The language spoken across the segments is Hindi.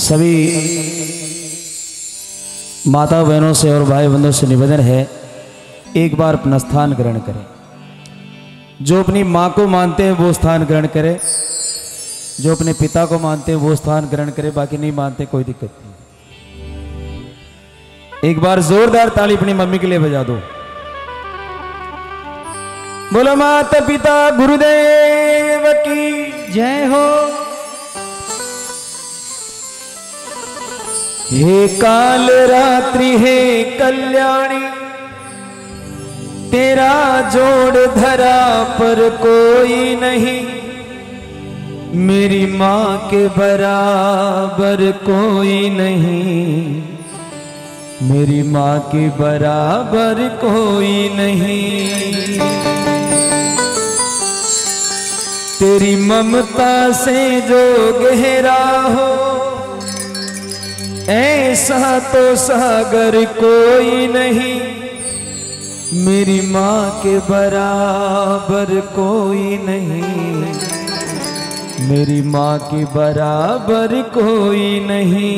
सभी माता बहनों से और भाई बंधुओं से निवेदन है, एक बार अपना स्थान ग्रहण करें। जो अपनी माँ को मानते हैं वो स्थान ग्रहण करें, जो अपने पिता को मानते हैं वो स्थान ग्रहण करें, बाकी नहीं मानते कोई दिक्कत नहीं। एक बार जोरदार ताली अपनी मम्मी के लिए बजा दो। बोलो माता पिता गुरुदेव की जय हो। हे काल रात्रि हे कल्याणी, तेरा जोड़ धरा पर कोई नहीं, मेरी माँ के बराबर कोई नहीं, मेरी माँ के बराबर कोई नहीं। तेरी ममता से जो गहरा हो, ऐसा तो सागर कोई नहीं, मेरी माँ के बराबर कोई नहीं, मेरी माँ के बराबर कोई नहीं।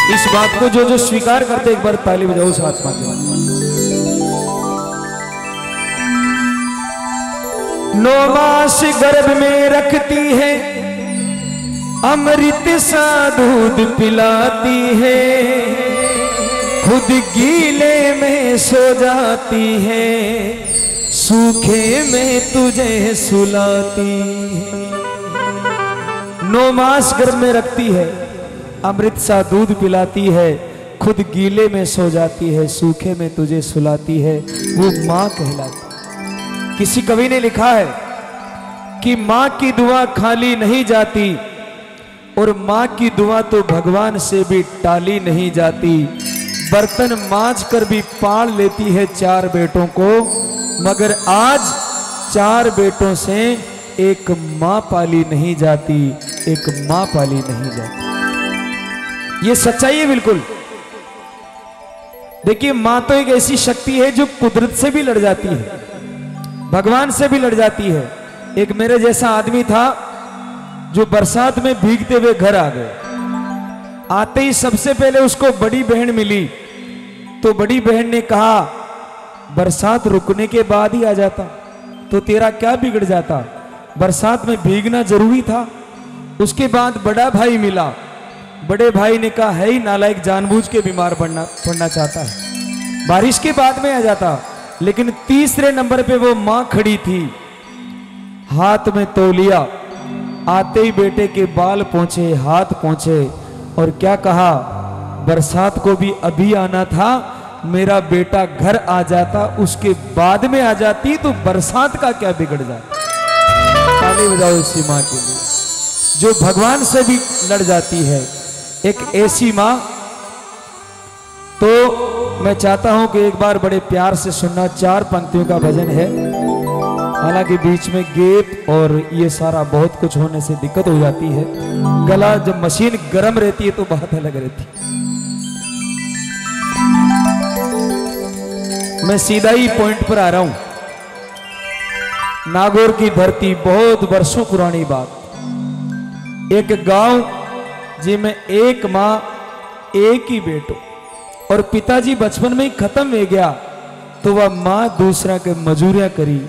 इस बात को जो जो स्वीकार करते एक बार ताली बजाओ साथ में। 9 मास गर्भ में रखती है, अमृत सा दूध पिलाती है, खुद गीले में सो जाती है, सूखे में तुझे सुलाती है। 9 मास गर्भ में रखती है, अमृत सा दूध पिलाती है, खुद गीले में सो जाती है, सूखे में तुझे सुलाती है, वो माँ कहलाती। किसी कवि ने लिखा है कि माँ की दुआ खाली नहीं जाती, और माँ की दुआ तो भगवान से भी टाली नहीं जाती। बर्तन मांज कर भी पाल लेती है 4 बेटों को, मगर आज 4 बेटों से एक माँ पाली नहीं जाती, एक माँ पाली नहीं जाती। ये सच्चाई है बिल्कुल। देखिए, माँ तो एक ऐसी शक्ति है जो कुदरत से भी लड़ जाती है, भगवान से भी लड़ जाती है। एक मेरे जैसा आदमी था जो बरसात में भीगते हुए घर आ गए। आते ही सबसे पहले उसको बड़ी बहन मिली, तो बड़ी बहन ने कहा बरसात रुकने के बाद ही आ जाता तो तेरा क्या बिगड़ जाता, बरसात में भीगना जरूरी था। उसके बाद बड़ा भाई मिला, बड़े भाई ने कहा है ही नालायक, जानबूझ के बीमार पड़ना चाहता है, बारिश के बाद में आ जाता। लेकिन तीसरे नंबर पे वो मां खड़ी थी, हाथ में तौलिया, आते ही बेटे के बाल पहुंचे, हाथ पहुंचे, और क्या कहा, बरसात को भी अभी आना था, मेरा बेटा घर आ जाता, उसके बाद में आ जाती तो बरसात का क्या बिगड़ जाता। ताली बजाओ इसी मां के लिए जो भगवान से भी लड़ जाती है, एक ऐसी मां। तो मैं चाहता हूं कि एक बार बड़े प्यार से सुनना। 4 पंक्तियों का भजन है, हालांकि बीच में गैप और ये सारा बहुत कुछ होने से दिक्कत हो जाती है। गला जब मशीन गर्म रहती है तो बात अलग रहती है। मैं सीधा ही पॉइंट पर आ रहा हूं। नागौर की धरती, बहुत वर्षों पुरानी बात। एक गांव जिसमें एक मां, एक ही बेटो, और पिताजी बचपन में ही खत्म हो गया, तो वह मां दूसरा के मजूरियां करी,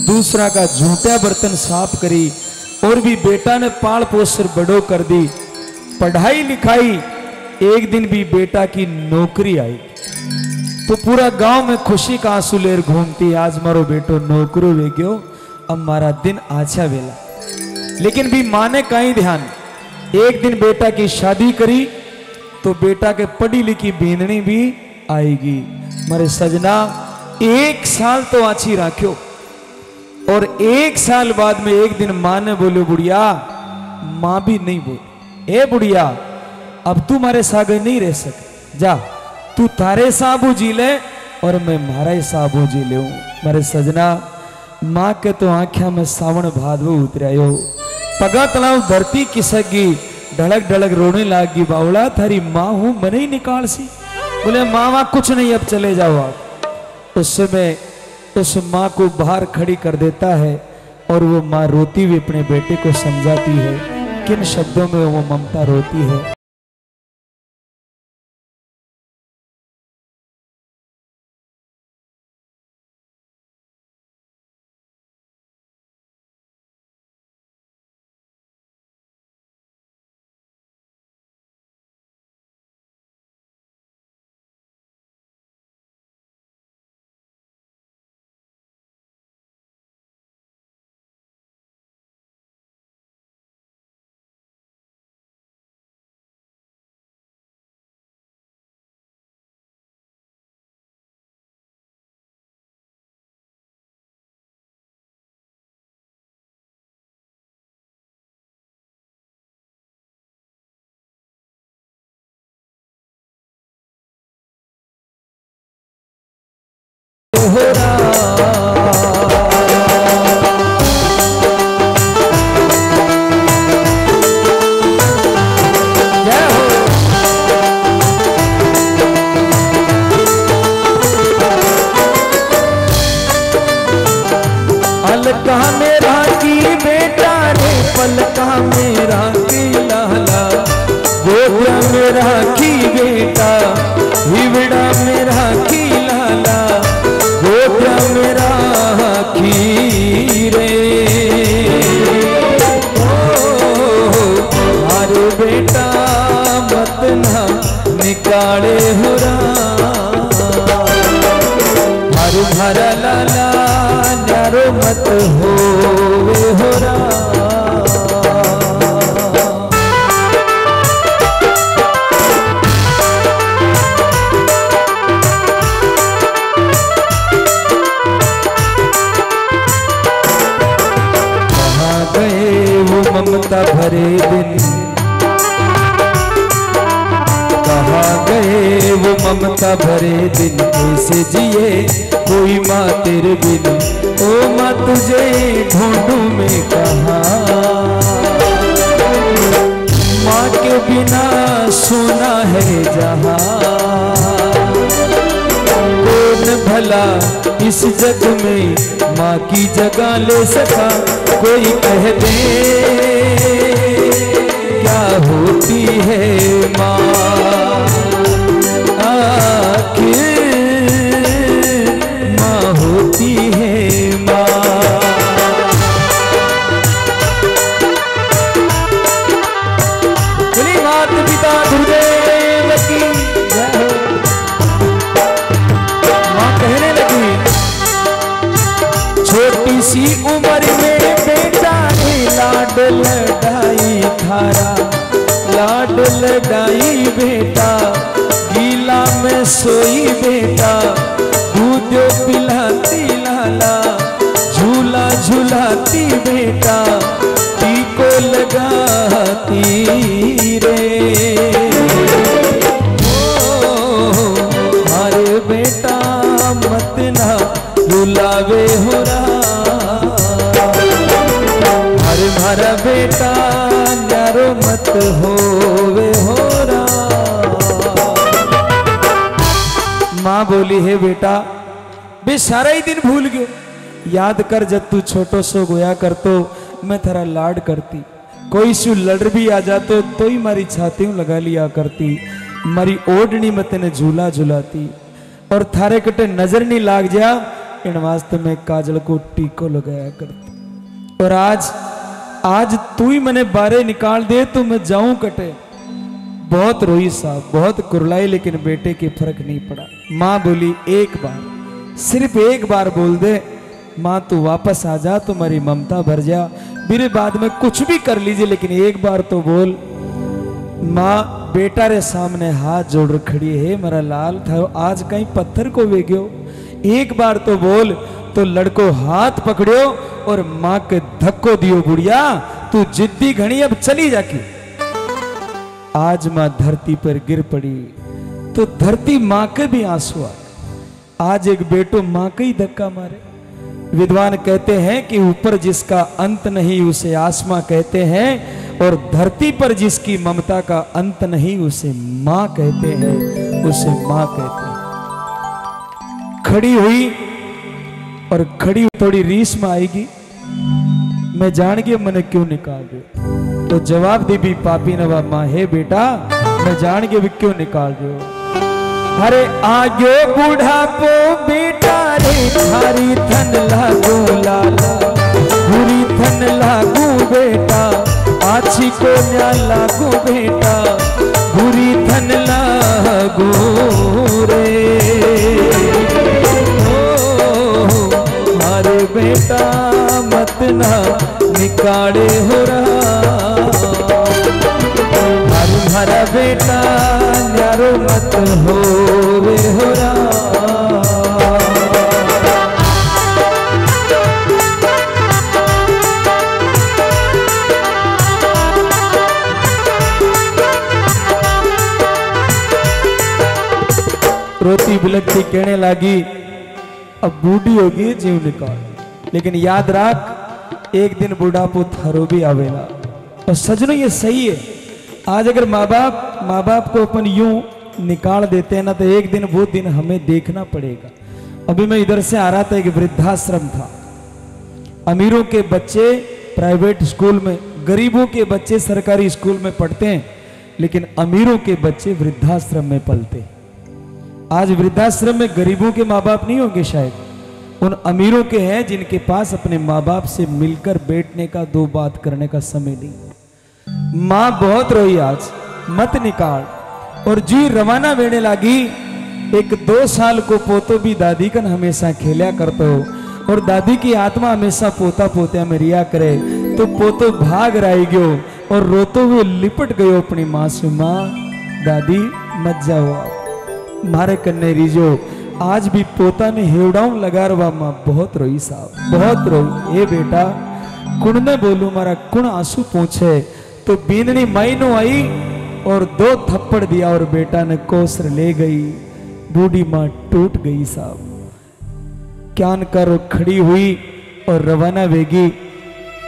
दूसरा का झूठा बर्तन साफ करी, और भी बेटा ने पाल पोस कर बड़ो कर दी, पढ़ाई लिखाई। एक दिन भी बेटा की नौकरी आई तो पूरा गांव में खुशी का आंसू लेर घूमती, आज मारो बेटो नौकरी वे गयो, अब मारा दिन आछा वेला। लेकिन भी मां ने कहीं ध्यान, एक दिन बेटा की शादी करी तो बेटा के पढ़ी लिखी बींदनी भी आएगी। मारे सजना 1 साल तो आछी राख्यो, और 1 साल बाद में एक दिन मां ने बोलो, बुढ़िया, मां भी नहीं बोली, ए बुढ़िया, अब तू मारे सागे नहीं रह सके, जा तू थारे साबू जी ले और मैं मारा साबू जी ले। मारे सजना, मां के तो आंख्या में सावण भादवो उतरायो, पगा तलाव धरती किसकी, ढलक ढलक रोने लागी, बावड़ा थारी मां हूं मने ही निकाल सी। बोले मामा कुछ नहीं, अब चले जाओ आप। उस समय उस माँ को बाहर खड़ी कर देता है और वो माँ रोती हुई अपने बेटे को समझाती है। किन शब्दों में वो ममता रोती है। पलका मेरा की बेटा रे, पलका मेरा की लाला, गोरा मेरा की बेटा, हिवड़ा मेरा की लाला, गोरा मेरा की रे। अरे बेटा मत ना निकाले हो हर भरा लाला, न्यारो मत हो रा। कहाँ गए वो ममता भरे दिन, कहाँ गए वो ममता भरे दिन, कैसे जिए कोई माँ तेरे बिन, ओ माँ तुझे ढूंढूं मैं कहाँ। माँ के बिना सोना है जहाँ, कौन भला इस जग में माँ की जगह ले सका। कोई कह दे क्या होती है माँ, आखिर माँ होती है माँ। बोली मात पिता गुरुदेव की जय हो। माँ कहने लगी, छोटी सी उम्र में बेटा ने लाड लड़ाई थारा, लाड लड़ाई बेटा, गीला में सोई बेटा, दूध पिलाती लाला, झूला झूलाती बेटा, टीको लगाती रे। ओ हमारे बेटा मत ना रुलावे हो रहा, हर हमारा बेटा न्यारो मत होवे हो रहा। माँ बोली है बेटा बे सारा ही दिन भूल गयो, याद कर जब तू छोटो सो गोया कर तो मैं थारा लाड करती, कोई सु लड़ भी आ जातो तो ही मारी छाती लगा लिया करती, मारी ओढ़नी में तेने झूला झूलाती, और थारे कटे नजर नहीं लाग जा इन वास्ते में काजल को टीको लगाया करती। और आज तू ही मैंने बारे निकाल दे तो मैं जाऊं कटे। बहुत रोई साहब, बहुत कुरलाई, लेकिन बेटे के फर्क नहीं पड़ा। माँ बोली एक बार, सिर्फ एक बार बोल दे माँ तू वापस आ जा, तुम्हारी ममता भर जा, मेरे बाद में कुछ भी कर लीजिए लेकिन एक बार तो बोल। माँ बेटा रे सामने हाथ जोड़ खड़ी है, मेरा लाल था आज कहीं पत्थर को वेग्यो, एक बार तो बोल। तो लड़को हाथ पकड़ियो और माँ के धक्को दियो, बुढ़िया तू जिद्दी घनी अब चली जाके। आज माँ धरती पर गिर पड़ी तो धरती माँ के भी आंसू आ। आज एक बेटो माँ के ही धक्का मारे। विद्वान कहते हैं कि ऊपर जिसका अंत नहीं उसे आसमां कहते हैं, और धरती पर जिसकी ममता का अंत नहीं उसे माँ कहते हैं। उसे मां कहते हैं। खड़ी हुई और खड़ी थोड़ी रीस में आएगी, मैं जान गया मैंने क्यों निकाल दो। तो जवाब दी भी पापी नवा मां, हे बेटा मैं जान गया भी क्यों निकाल दो। अरे आगे बुढ़ापो बेटा रे, थारी थन लागू लाला, बुरी थन लागू बेटा, आछी को न्या लागू बेटा, बुरी थन लागू रे। अरे बेटा मत ना निकाले हो रहा, हमारा बेटा न्यारो मत हो वे हो रहा। रोती बिलखती कहने लगी, अब बूढ़ी होगी जीव निकाल, लेकिन याद रख एक दिन बुढ़ापो थारो भी आवेला। और सजनों ये सही है, आज अगर माँ बाप को अपन यूं निकाल देते हैं ना, तो एक दिन वो दिन हमें देखना पड़ेगा। अभी मैं इधर से आ रहा था, एक वृद्धाश्रम था, अमीरों के बच्चे प्राइवेट स्कूल में, गरीबों के बच्चे सरकारी स्कूल में पढ़ते हैं, लेकिन अमीरों के बच्चे वृद्धाश्रम में पलते हैं। आज वृद्धाश्रम में गरीबों के माँ बाप नहीं होंगे, शायद उन अमीरों के हैं जिनके पास अपने माँ बाप से मिलकर बैठने का, दो बात करने का समय नहीं। माँ बहुत रोई आज, मत निकाल। और जी रवाना वेने लागी। एक 2 साल को पोतो भी दादी कन हमेशा खेलिया करतो, और दादी की आत्मा हमेशा पोता पोत्या में रिया करे। तो पोतो भाग रही गयो और रोतो हुए लिपट गयो अपनी माँ से, माँ दादी मत जाओ आप, मारे कन्ने रीजो। आज भी पोता ने हेवड़ाऊ लगा रहा, माँ बहुत रोई साहब, बहुत रोई। ए बेटा कुण ने बोलू, मारा कुण आंसू पूछे। तो बीननी मायनो आई और 2 थप्पड़ दिया और बेटा ने कोसर ले गई। बूढ़ी माँ टूट गई साहब, क्यान कर खड़ी हुई और रवाना वेगी।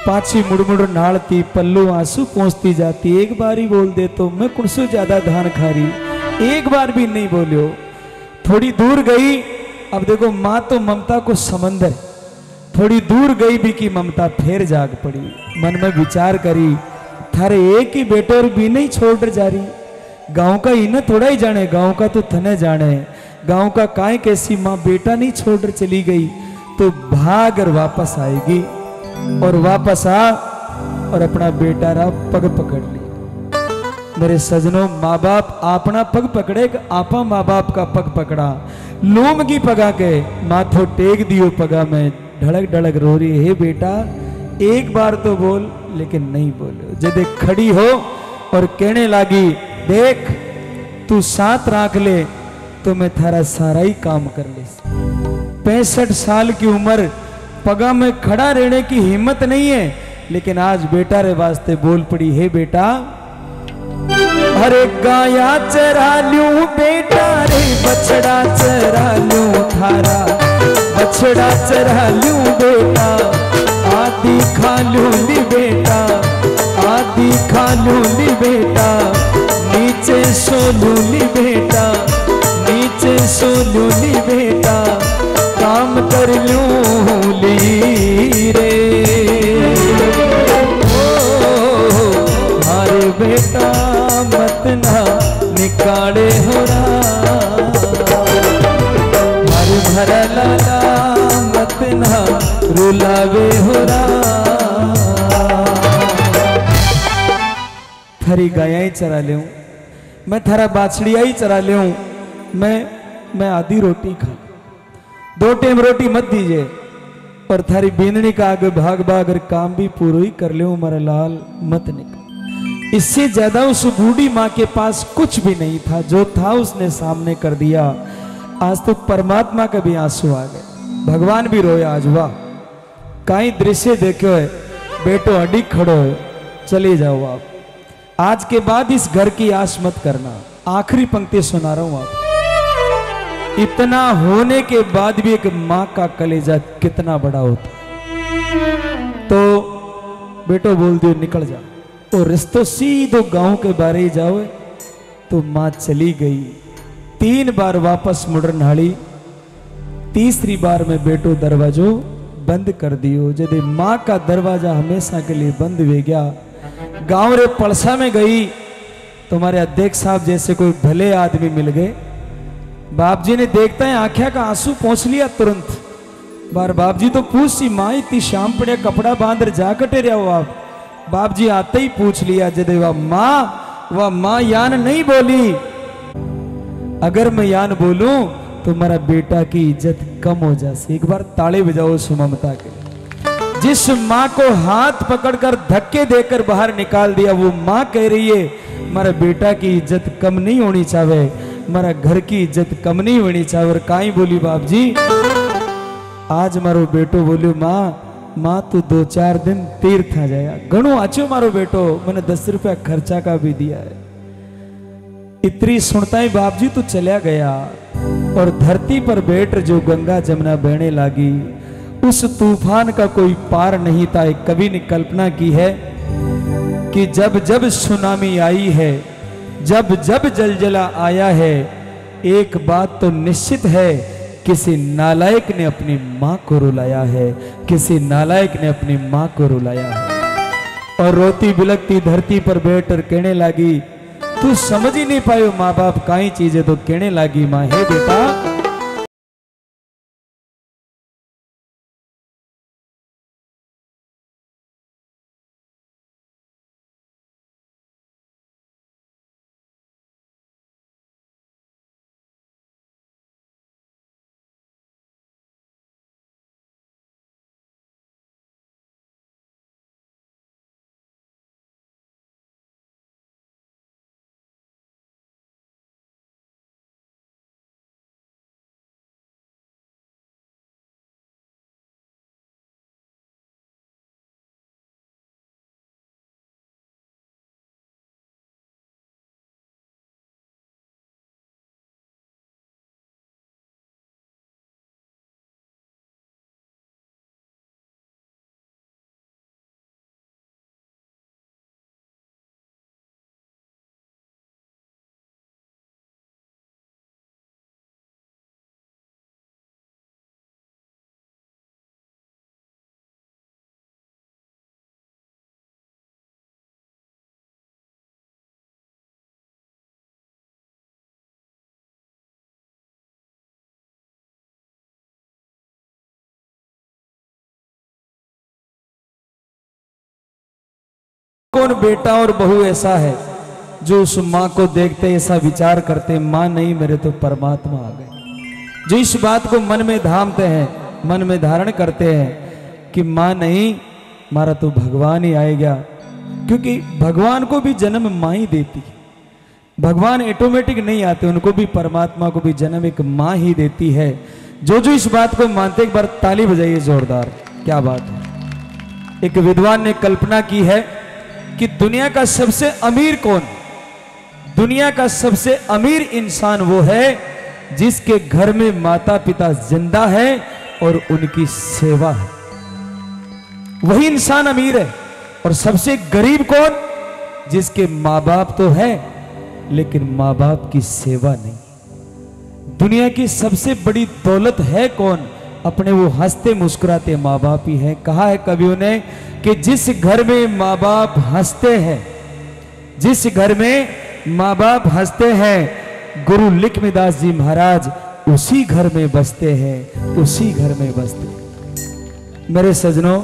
पाछी मुड़मुड़ नाड़ती, पल्लू आंसू पहुंचती जाती। एक बार ही बोल दे तो मैं कुणसो ज्यादा धान खा रही, एक बार भी नहीं बोलियो। थोड़ी दूर गई, अब देखो माँ तो ममता को समंदर, थोड़ी दूर गई भी की ममता फिर जाग पड़ी। मन में विचार करी, थारे एक ही बेटे और भी नहीं छोड़ जा रही। गांव का इन्हें थोड़ा ही जाने, गांव का तो थने जाने। गांव का काय कैसी माँ बेटा नहीं छोड़ चली गई, तो भाग कर वापस आएगी। और वापस आ और अपना बेटा रा पग पकड़ ली। मेरे सजनों, माँ बाप अपना पग पकड़े, आपा माँ बाप का पग पकड़ा। लूम की पगा के माथो टेक दियो पगा में, ढड़क ढड़क रो रही, हे बेटा एक बार तो बोल, लेकिन नहीं बोलो। जब खड़ी हो और कहने लगी, देख तू साथ रख ले तो मैं थारा सारा ही काम कर ले। 65 साल की उम्र, पगा में खड़ा रहने की हिम्मत नहीं है, लेकिन आज बेटा रे वास्ते बोल पड़ी, हे बेटा अरे गाया चरा लूं बेटा रे, बछड़ा चरा लूं थारा, बछड़ा चरा लूं बेटा, आदि खा लूं ली बेटा, आदि खा लूं ली बेटा, नीचे सो लूं ली बेटा, नीचे सो लूं ली बेटा, काम कर लूं ली रे। मारे बेटा मत ना निकाले हो रहा, मारे भरा लाला मत ना रुलावे हो रहा। थारी गाया ही चरा ले, मैं थारा बाछड़िया ही चरा ले, मैं आधी रोटी खा, 2 टाइम रोटी मत दीजिए। और थारी बीननी का आगे भाग भाग अगर काम भी पूरा ही कर ले, मारा लाल मत निकल। इससे ज्यादा उस बूढ़ी माँ के पास कुछ भी नहीं था, जो था उसने सामने कर दिया। आज तो परमात्मा का भी आंसू आ गए, भगवान भी रोया आज। वाह कई दृश्य देखो है, बेटो अड़ी खड़ो है, चले जाओ आप। आज के बाद इस घर की आस मत करना। आखिरी पंक्ति सुना रहा हूं आप। इतना होने के बाद भी एक माँ का कलेजा कितना बड़ा होता। तो बेटो बोल दियो निकल जा, और रिश्तो सीधो गांव के बारे ही जाओ। तो माँ चली गई, 3 बार वापस मुड़न हाली, तीसरी बार में बेटो दरवाजो बंद कर दियो। यदि माँ का दरवाजा हमेशा के लिए बंद हो गया। गांव रे पड़सा में गई, तुम्हारे अध्यक्ष साहब जैसे कोई भले आदमी मिल गए। बाप जी ने देखता है आंखें का आंसू पहुंच लिया तुरंत। बार बाप जी तो पूछ सी माँ इतनी शाम पड़े कपड़ा बांध जा कटे रहे हो आप। बाप जी आते ही पूछ लिया जदे वह माँ यान नहीं बोली। अगर मैं यान बोलूं तो मेरा बेटा की इज्जत कम हो जाए। एक बार ताले बजाओ उस ममता के लिए। जिस माँ को हाथ पकड़कर धक्के देकर बाहर निकाल दिया, वो माँ कह रही है मेरा बेटा की इज्जत कम नहीं होनी चाहिए, मेरा घर की इज्जत कम नहीं होनी चाहिए। और काई बोली बाप जी, आज मारो बेटो बोलियो माँ तू 2-4 दिन तीर्थ आ जाया। घणो आचो मारो बेटो, मैंने 10 रुपया खर्चा का भी दिया है। इतनी सुनता ही बाप जी तो चला गया। और धरती पर बैठ जो गंगा जमुना बहने लगी, उस तूफान का कोई पार नहीं था। एक कवि ने कल्पना की है कि जब जब सुनामी आई है, जब जब जलजला आया है, एक बात तो निश्चित है, किसी नालायक ने अपनी माँ को रुलाया है, किसी नालायक ने अपनी माँ को रुलाया है। और रोती बिलकती धरती पर बैठ कर कहने लगी, तू समझ ही नहीं पायो माँ बाप काई चीज है। तो कहने लगी माँ, हे बेटा कौन बेटा और बहू ऐसा है जो उस माँ को देखते ऐसा विचार करते, माँ नहीं मेरे तो परमात्मा आ गए। जो इस बात को मन में धामते हैं, मन में धारण करते हैं कि माँ नहीं मारा तो भगवान ही आएगा। क्योंकि भगवान को भी जन्म माँ ही देती है। भगवान ऑटोमेटिक नहीं आते, उनको भी परमात्मा को भी जन्म एक माँ ही देती है। जो जो इस बात को मानते, एक बार ताली बजाइए जोरदार। क्या बात है। एक विद्वान ने कल्पना की है कि दुनिया का सबसे अमीर कौन? दुनिया का सबसे अमीर इंसान वो है जिसके घर में माता पिता जिंदा है और उनकी सेवा है। वही इंसान अमीर है। और सबसे गरीब कौन? जिसके माँ बाप तो है लेकिन माँ बाप की सेवा नहीं। दुनिया की सबसे बड़ी दौलत है कौन? अपने वो हंसते मुस्कुराते माँ बाप ही है। कहा है कवियों ने कि जिस घर में माँ बाप हंसते हैं, जिस घर में माँ बाप हंसते हैं, गुरु लक्ष्मीदास जी महाराज उसी घर में बसते हैं, उसी घर में बसते हैं। मेरे सजनों,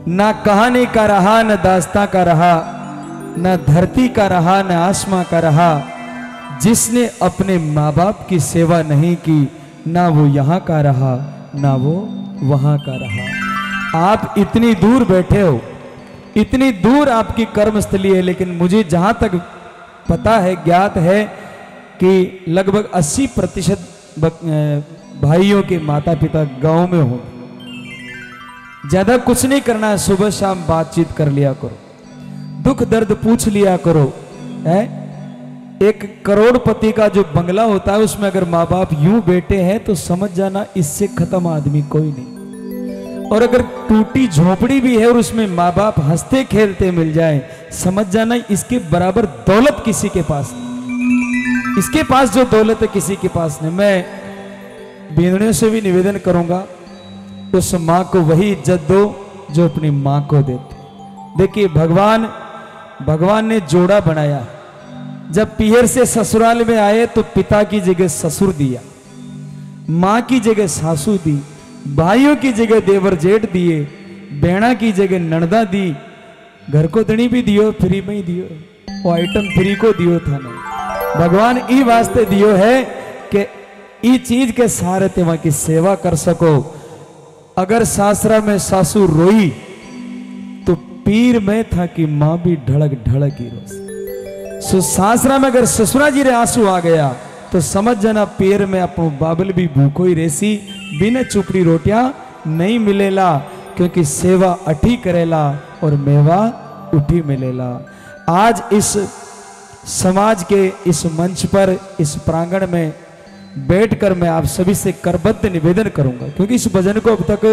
ना कहानी का रहा, न दास्तां का रहा, न धरती का रहा, न आसमां का रहा, जिसने अपने माँ बाप की सेवा नहीं की, ना वो यहाँ का रहा ना वो वहाँ का रहा। आप इतनी दूर बैठे हो, इतनी दूर आपकी कर्मस्थली है, लेकिन मुझे जहाँ तक पता है, ज्ञात है कि लगभग 80% भाइयों के माता पिता गांव में हो। ज्यादा कुछ नहीं करना है, सुबह शाम बातचीत कर लिया करो, दुख दर्द पूछ लिया करो। है एक करोड़पति का जो बंगला होता है उसमें अगर माँ बाप यूं बैठे हैं तो समझ जाना इससे खत्म आदमी कोई नहीं। और अगर टूटी झोपड़ी भी है और उसमें माँ बाप हंसते खेलते मिल जाए, समझ जाना इसके बराबर दौलत किसी के पास नहीं। इसके पास जो दौलत है किसी के पास नहीं। मैं बीनड़ियों से भी निवेदन करूंगा, उस माँ को वही इज्जत दो जो अपनी माँ को देते। देखिए भगवान ने जोड़ा बनाया। जब पीहर से ससुराल में आए तो पिता की जगह ससुर दिया, माँ की जगह सासू दी, भाइयों की जगह देवर जेठ दिए, बेड़ा की जगह नणदा दी, घर को दणी भी दियो, फ्री में ही दियो, वो आइटम फ्री को दियो था ना। भगवान ई वास्ते दियो है कि ई चीज के सहारे ते वहां की सेवा कर सको। अगर सासरा में सासू रोई तो पीर में था कि मां भी ढड़क ढड़क ही रोस। सासरा में अगर ससुरा जी रे आंसू आ गया तो समझ जाना पीर में अपनो बाबल भी भूखो ही रेसी, बिना चुपड़ी रोटियां नहीं मिलेला, क्योंकि सेवा अठी करेला और मेवा उठी मिलेला। आज इस समाज के इस मंच पर, इस प्रांगण में बैठकर मैं आप सभी से करबद्ध निवेदन करूंगा, क्योंकि इस भजन को अब तक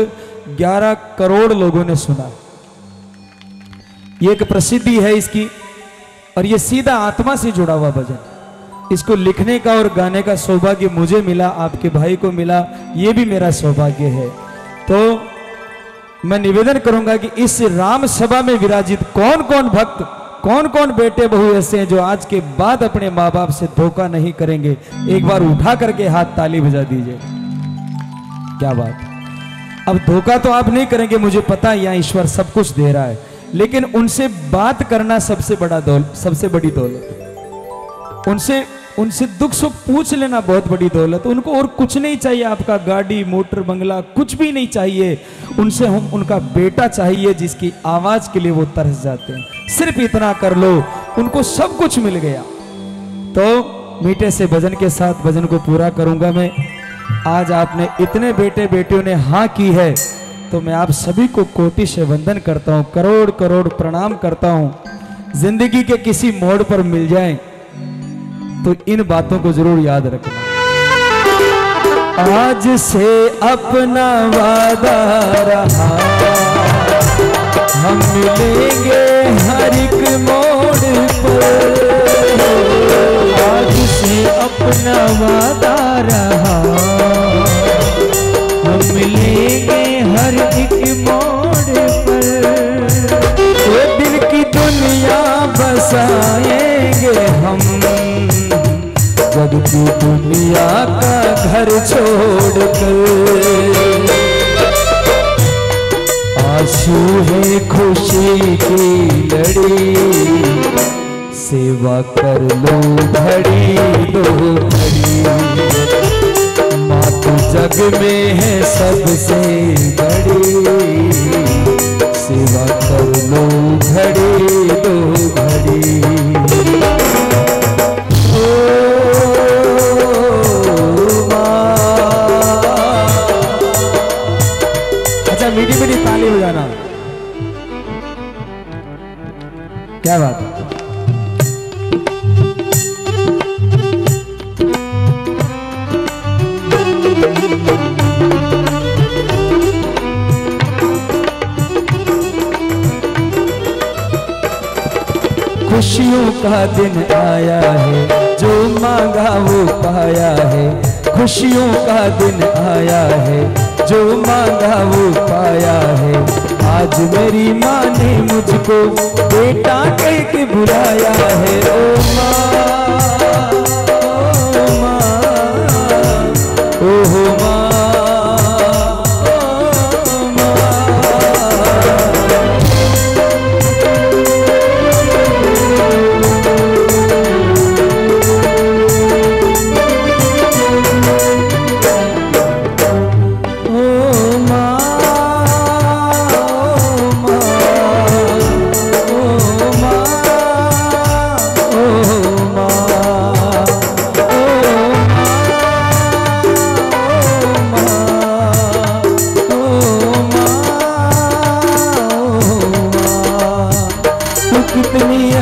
11 करोड़ लोगों ने सुना। ये एक प्रसिद्धि है इसकी, और ये सीधा आत्मा से जुड़ा हुआ भजन। इसको लिखने का और गाने का सौभाग्य मुझे मिला, आपके भाई को मिला, ये भी मेरा सौभाग्य है। तो मैं निवेदन करूंगा कि इस राम सभा में विराजित कौन कौन भक्त, कौन कौन बेटे बहू ऐसे हैं जो आज के बाद अपने माँ बाप से धोखा नहीं करेंगे, एक बार उठा करके हाथ ताली बजा दीजिए। क्या बात। अब धोखा तो आप नहीं करेंगे, मुझे पता है, यहाँ ईश्वर सब कुछ दे रहा है, लेकिन उनसे बात करना सबसे बड़ी दौलत। उनसे दुख सुख पूछ लेना बहुत बड़ी दौलत। उनको और कुछ नहीं चाहिए, आपका गाड़ी मोटर बंगला कुछ भी नहीं चाहिए। उनसे हम उनका बेटा चाहिए जिसकी आवाज के लिए वो तरस जाते हैं। सिर्फ इतना कर लो, उनको सब कुछ मिल गया। तो मीठे से भजन के साथ भजन को पूरा करूंगा मैं। आज आपने इतने बेटे बेटियों ने हाँ की है, तो मैं आप सभी को कोटि से वंदन करता हूं, करोड़ करोड़ प्रणाम करता हूं। जिंदगी के किसी मोड़ पर मिल जाए तो इन बातों को जरूर याद रखना। आज से अपना वादा रहा, हम मिलेंगे हर एक मोड़ पर। आज से अपना वादा रहा, हम मिलेंगे हर एक मोड़ पर। एक दिन की दुनिया बसाएंगे हम, जग की दुनिया का घर छोड़कर। आंसू है खुशी की लड़ी, सेवा कर लो घड़ी दो घड़ी। माँ तो जग में है सबसे बड़ी, सेवा कर लो घड़ी दो घड़ी। अच्छा मीठी मीठी ताली बजाना। क्या बात है। खुशियों का दिन आया है, जो मांगा वो पाया है। खुशियों का दिन आया है, जो मांगा वो पाया है। आज मेरी माँ ने मुझको बेटा कह के बुलाया है। ओ माँ, ओ माँ, ओ माँ।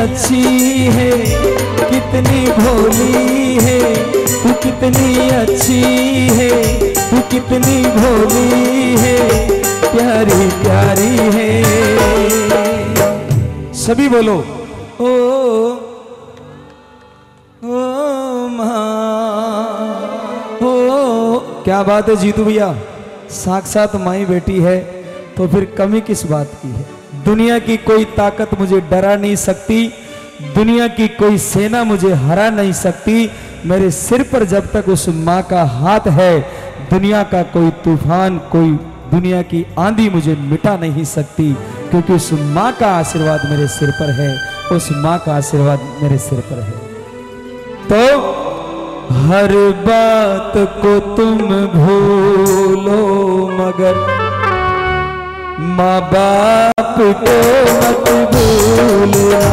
अच्छी है, कितनी भोली है, तू कितनी अच्छी है, तू कितनी भोली है, प्यारी प्यारी है। सभी बोलो ओ माँ। क्या बात है जीतू भैया, साक्षात माई बेटी है तो फिर कमी किस बात की है। दुनिया की कोई ताकत मुझे डरा नहीं सकती, दुनिया की कोई सेना मुझे हरा नहीं सकती। मेरे सिर पर जब तक उस माँ का हाथ है, दुनिया का कोई तूफान, कोई दुनिया की आंधी मुझे मिटा नहीं सकती, क्योंकि उस माँ का आशीर्वाद मेरे सिर पर है, उस माँ का आशीर्वाद मेरे सिर पर है। तो हर बात को तुम भूलो मगर माँ बाप को मत भूलना।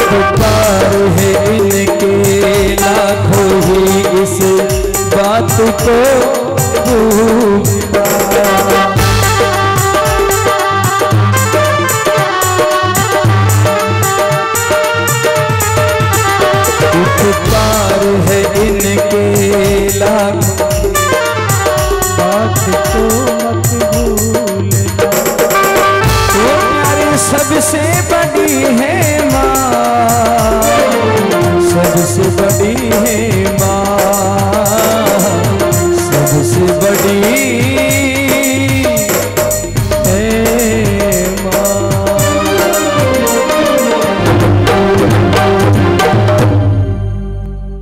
उपकार है इनके लाखों ही इस बात को भूलना। उपकार है इनके लाखों बात को मत भूलना। तो प्यारे सबसे बड़ी है माँ, सबसे बड़ी है माँ, सबसे बड़ी है माँ।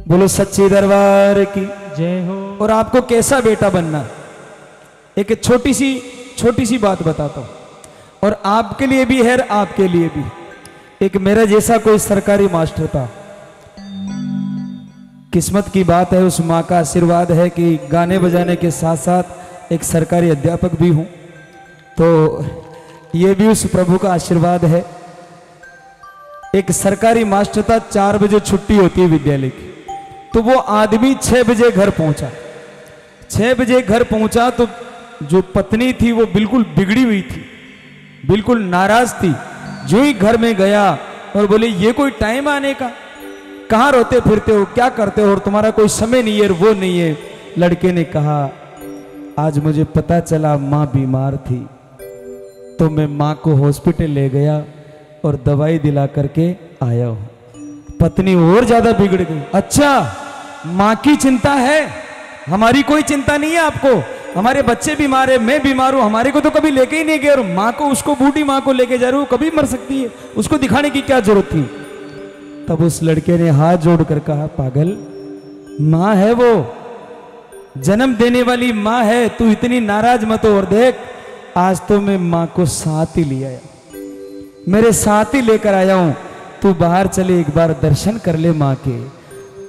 बोलो सच्चे दरबार की जय हो। और आपको कैसा बेटा बनना, एक छोटी सी बात बताता हूं, और आपके लिए भी है, आपके लिए भी। एक मेरा जैसा कोई सरकारी मास्टर था, किस्मत की बात है, उस माँ का आशीर्वाद है कि गाने बजाने के साथ साथ एक सरकारी अध्यापक भी हूं, तो ये भी उस प्रभु का आशीर्वाद है। एक सरकारी मास्टर था, 4 बजे छुट्टी होती है विद्यालय की, तो वो आदमी 6 बजे घर पहुंचा। 6 बजे घर पहुंचा तो जो पत्नी थी वो बिल्कुल बिगड़ी हुई थी, बिल्कुल नाराज थी। जो ही घर में गया और बोले ये कोई टाइम आने का, कहाँ रोते फिरते हो, क्या करते हो, और तुम्हारा कोई समय नहीं है, वो नहीं है। लड़के ने कहा आज मुझे पता चला माँ बीमार थी, तो मैं माँ को हॉस्पिटल ले गया और दवाई दिला करके आया हूं। पत्नी और ज्यादा बिगड़ गई। अच्छा, माँ की चिंता है, हमारी कोई चिंता नहीं है आपको, हमारे बच्चे बीमार है, मैं बीमार हूं, हमारे को तो कभी लेके ही नहीं गए, और माँ को, उसको बूढ़ी माँ को लेके जा रहे हो, कभी मर सकती है, उसको दिखाने की क्या जरूरत थी। तब उस लड़के ने हाथ जोड़कर कहा पागल, माँ है वो, जन्म देने वाली माँ है, तू इतनी नाराज मत हो। और देख आज तो मैं माँ को साथ ही ले आया, मेरे साथ ही लेकर आया हूं, तू बाहर चले एक बार दर्शन कर ले माँ के।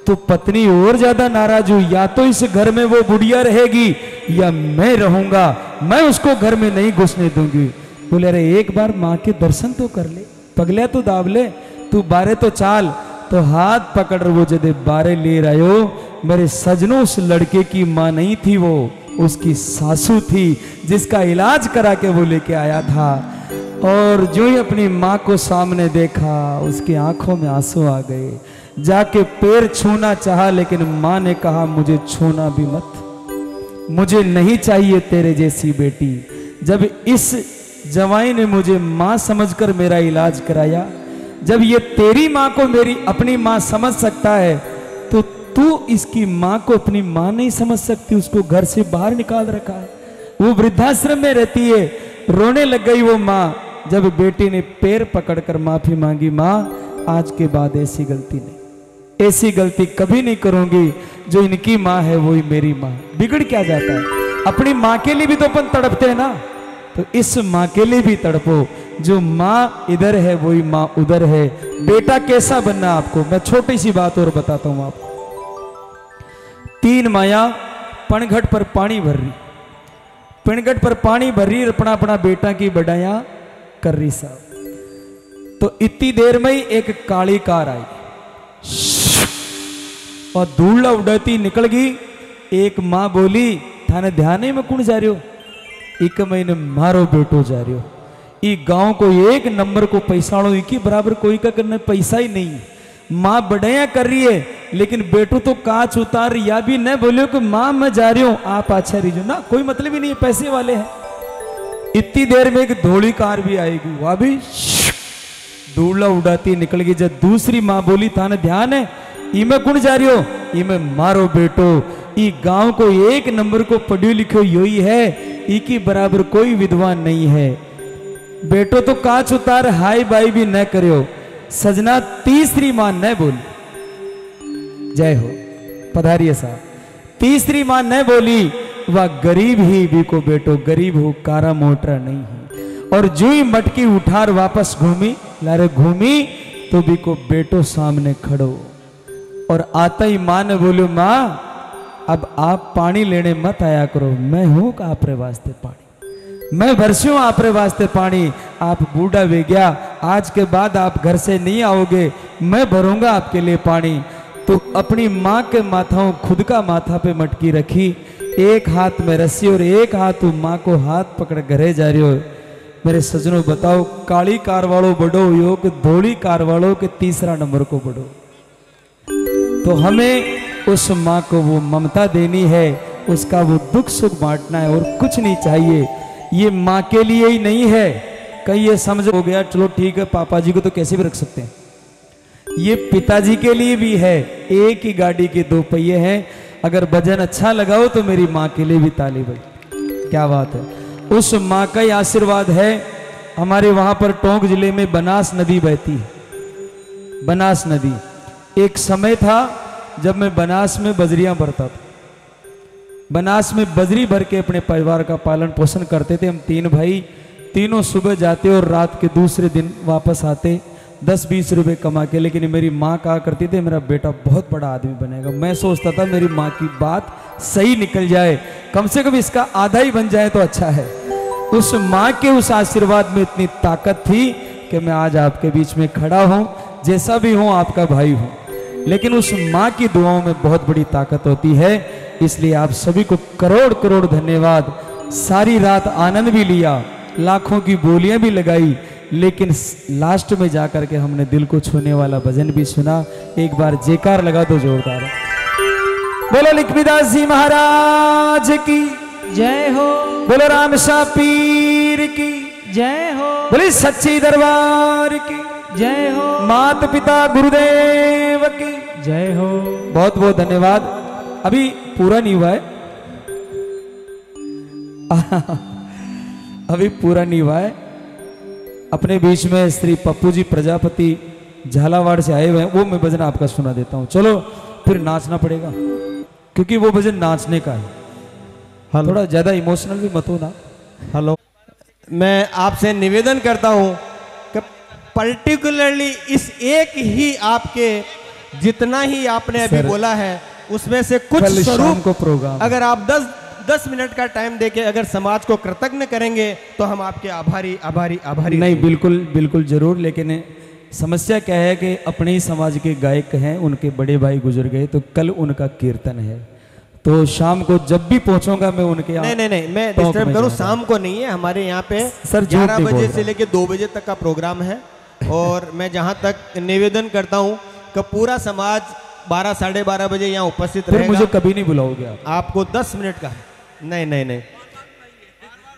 तो पत्नी और ज्यादा नाराज हुई, या तो इस घर में वो बुढ़िया रहेगी या मैं रहूंगा, मैं उसको घर में नहीं घुसने दूंगी। बोले अरे एक बार माँ के दर्शन तो कर ले, पगले तो दाब ले, तू बारे तो चाल। तो हाथ पकड़ वो जदे बारे ले रहे हो, मेरे सजनों उस लड़के की माँ नहीं थी, वो उसकी सासू थी, जिसका इलाज करा के वो लेके आया था। और जो ही अपनी माँ को सामने देखा, उसकी आंखों में आंसू आ गए। जाके पैर छूना चाहा, लेकिन माँ ने कहा मुझे छूना भी मत, मुझे नहीं चाहिए तेरे जैसी बेटी। जब इस जवाई ने मुझे माँ समझकर मेरा इलाज कराया, जब ये तेरी माँ को मेरी अपनी माँ समझ सकता है, तो तू इसकी माँ को अपनी माँ नहीं समझ सकती, उसको घर से बाहर निकाल रखा है, वो वृद्धाश्रम में रहती है। रोने लग गई वो माँ, जब बेटी ने पैर पकड़कर माफी मांगी, माँ आज के बाद ऐसी गलती नहीं, ऐसी गलती कभी नहीं करूंगी, जो इनकी माँ है वही मेरी माँ। बिगड़ क्या जाता है, अपनी माँ के लिए भी तो अपन तड़पते हैं ना, तो इस माँ के लिए भी तड़पो, जो माँ इधर है वही माँ उधर है। बेटा कैसा बनना आपको, मैं छोटी सी बात और बताता हूं आपको। 3 माया पणघट पर पानी भर रही, पणघट पर पानी भर रही, अपना अपना बेटा की बढ़ाया कर रही साहब। तो इतनी देर में ही एक काली कार आई और धूल उड़ती निकल गई। एक माँ बोली थाने ध्यान में कौन जा रहे हो, एक महीने मारो बेटो जा रहे हो। ई गांव को 1 नंबर को पैसाड़ो, इनकी बराबर कोई का करने पैसा ही नहीं। माँ बढ़िया कर रही है, लेकिन बेटो तो कांच उतार, या भी न बोलो कि माँ मैं जा रही हूं, आप अच्छा रहिए ना, कोई मतलब ही नहीं है, पैसे वाले हैं। इतनी देर में एक धोली कार भी आएगी, वह भी धूला उड़ाती निकल गई। जब दूसरी माँ बोली थाने ध्यान है इमे कौन जा रही हो, इमे मारो बेटो, ई गांव को एक नंबर को पढ़ियो लिखो योई है, ई की बराबर कोई विद्वान नहीं है। बेटो तो काच उतार हाय बाई भी न करियो। सजना तीसरी मां न बोली। जय हो पधारिए साहब। तीसरी मां न बोली, वह गरीब ही भी को बेटो, गरीब हो कारा मोटरा नहीं है। और जो ही मटकी उठार वापस घूमी, लारे घूमी तो भी को बेटो सामने खड़ो। और आता ही मां ने बोलो मां अब आप पानी लेने मत आया करो, मैं हूं का आपरे वास्ते पानी, मैं भरस्यूं आपरे वास्ते पानी। आप बूढ़ा वे गया, आज के बाद आप घर से नहीं आओगे, मैं भरूंगा आपके लिए पानी। तो अपनी माँ के माथाओं खुद का माथा पे मटकी रखी, एक हाथ में रस्सी और एक हाथ माँ को हाथ पकड़ घरे जा रही हो। मेरे सजनों बताओ काली कार वालों बड़ो यो कि धोली कार वालों के तीसरा नंबर को बढ़ो। तो हमें उस माँ को वो ममता देनी है, उसका वो दुख सुख बांटना है और कुछ नहीं चाहिए। ये माँ के लिए ही नहीं है, कहीं ये समझ हो गया चलो ठीक है पापा जी को तो कैसे भी रख सकते हैं, ये पिताजी के लिए भी है। एक ही गाड़ी के दो पहिए हैं, अगर भजन अच्छा लगाओ तो मेरी माँ के लिए भी ताली बज। क्या बात है, उस माँ का ही आशीर्वाद है। हमारे वहां पर टोंक जिले में बनास नदी बहती है। बनास नदी, एक समय था जब मैं बनास में बजरियां भरता था। बनास में बजरी भर के अपने परिवार का पालन पोषण करते थे। हम तीन भाई, तीनों सुबह जाते और रात के दूसरे दिन वापस आते 10-20 रुपए कमा के। लेकिन मेरी माँ कहा करती थी मेरा बेटा बहुत बड़ा आदमी बनेगा। मैं सोचता था मेरी माँ की बात सही निकल जाए, कम से कम इसका आधा ही बन जाए तो अच्छा है। उस माँ के उस आशीर्वाद में इतनी ताकत थी कि मैं आज आपके बीच में खड़ा हूँ, जैसा भी हूँ आपका भाई हूँ। लेकिन उस माँ की दुआओं में बहुत बड़ी ताकत होती है, इसलिए आप सभी को करोड़ करोड़ धन्यवाद। सारी रात आनंद भी लिया, लाखों की बोलियां भी लगाई, लेकिन लास्ट में जाकर के हमने दिल को छूने वाला भजन भी सुना। एक बार जयकार लगा दो जोरदार। बोलो लक्ष्मीदास जी महाराज की जय हो, बोलो राम शाह पीर की जय हो, बोले सच्ची दरबार की जय हो, माता पिता गुरुदेव की जय हो। बहुत बहुत धन्यवाद। अभी पूरा नहीं हुआ है अभी पूरा नहीं हुआ है। अपने बीच में श्री पप्पू जी प्रजापति झालावाड़ से आए हुए हैं, वो मैं भजन आपका सुना देता हूँ। चलो फिर नाचना पड़ेगा क्योंकि वो भजन नाचने का है। थोड़ा ज्यादा इमोशनल भी मत हो ना। हेलो, मैं आपसे निवेदन करता हूँ कि पर्टिकुलरली इस एक ही आपके जितना ही आपने अभी बोला है उसमें से कुछ स्वरूप को प्रोग्राम अगर आप 10 मिनट का टाइम देके अगर समाज को कृतज्ञ करेंगे तो हम आपके आभारी आभारी आभारी। नहीं, बिल्कुल बिल्कुल जरूर। लेकिन समस्या क्या है कि अपने ही समाज के गायक हैं, उनके बड़े भाई गुजर गए, तो कल उनका कीर्तन है, तो शाम को जब भी पहुंचूंगा मैं उनके यहाँ नहीं मैं डिस्टर्ब करूँ, शाम को नहीं है हमारे यहाँ पे सर 11 बजे से लेके 2 बजे तक का प्रोग्राम है। और मैं जहाँ तक निवेदन करता हूँ कि पूरा समाज 12 साढ़े 12 बजे यहाँ उपस्थित रहेगा। मुझे कभी नहीं बुलाओगे आप? आपको 10 मिनट का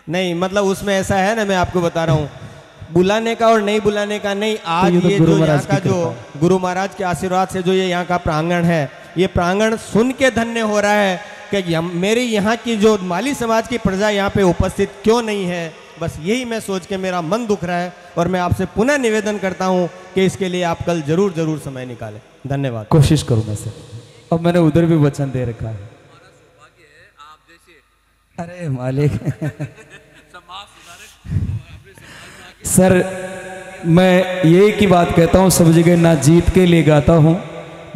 नहीं मतलब उसमें ऐसा है ना, मैं आपको बता रहा हूँ बुलाने का और नहीं बुलाने का नहीं। आज तो ये जो यहाँ का जो गुरु महाराज के आशीर्वाद से जो ये यहाँ का प्रांगण है, ये प्रांगण सुन के धन्य हो रहा है कि मेरी यहाँ की जो माली समाज की प्रजा यहाँ पे उपस्थित क्यों नहीं है। बस यही मैं सोच के मेरा मन दुख रहा है और मैं आपसे पुनः निवेदन करता हूँ कि इसके लिए आप कल जरूर समय निकालें। धन्यवाद। कोशिश करूंगा सर। अब मैंने उधर भी वचन दे रखा है। अरे मालिक सर, मैं यही की बात कहता हूँ, सब जगह ना जीत के लिए गाता हूँ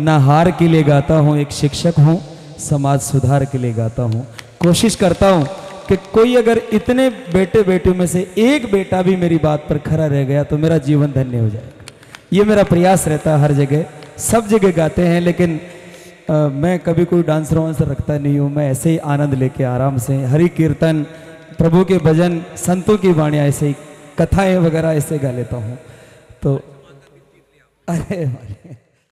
ना हार के लिए गाता हूँ। एक शिक्षक हूँ, समाज सुधार के लिए गाता हूँ। कोशिश करता हूँ कि कोई अगर इतने बेटे बेटियों में से एक बेटा भी मेरी बात पर खरा रह गया तो मेरा जीवन धन्य हो जाएगा। ये मेरा प्रयास रहता है। हर जगह सब जगह गाते हैं, लेकिन मैं कभी कोई डांसर वांसर रखता नहीं हूँ। मैं ऐसे ही आनंद लेके आराम से हरि कीर्तन, प्रभु के भजन, संतों की वाणियाँ, ऐसे ही कथाएं वगैरह ऐसे गा लेता हूँ। तो अरे